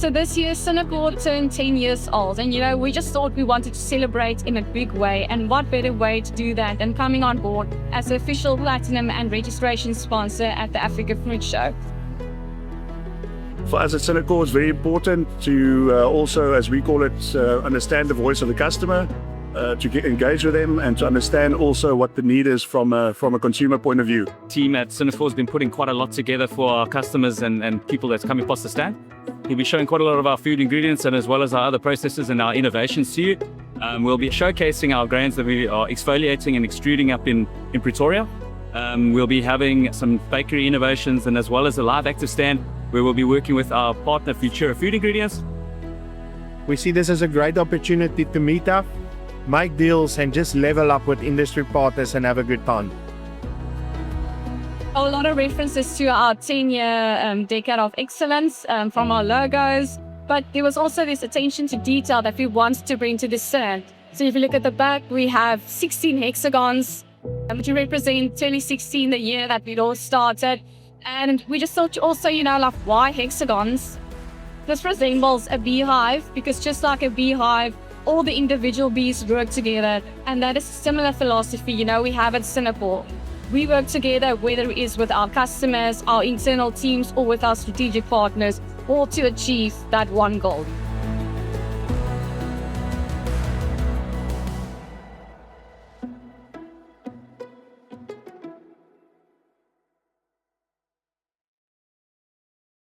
So this year, Synercore turned 10 years old, and we just thought we wanted to celebrate in a big way, and what better way to do that than coming on board as the official platinum and registration sponsor at the Africa Fruit Show. For us at Synercore, it's very important to also, as we call it, understand the voice of the customer, to engage with them and to understand also what the need is from a consumer point of view. Team at Synercore has been putting quite a lot together for our customers and people that's coming across the stand. We'll be showing quite a lot of our food ingredients and as well as our other processes and our innovations to you. We'll be showcasing our grains that we are exfoliating and extruding up in Pretoria. We'll be having some bakery innovations and as well as a live active stand where we'll be working with our partner Futura Food Ingredients. We see this as a great opportunity to meet up, make deals and just level up with industry partners and have a good time. A lot of references to our 10-year decade of excellence from our logos, but there was also this attention to detail that we wanted to bring to the stand. So if you look at the back, we have 16 hexagons to represent 2016, the year that we all started. And we just thought also, like, why hexagons? This resembles a beehive because just like a beehive, all the individual bees work together, and that is a similar philosophy we have at Synercore. We work together, whether it is with our customers, our internal teams, or with our strategic partners, all to achieve that one goal.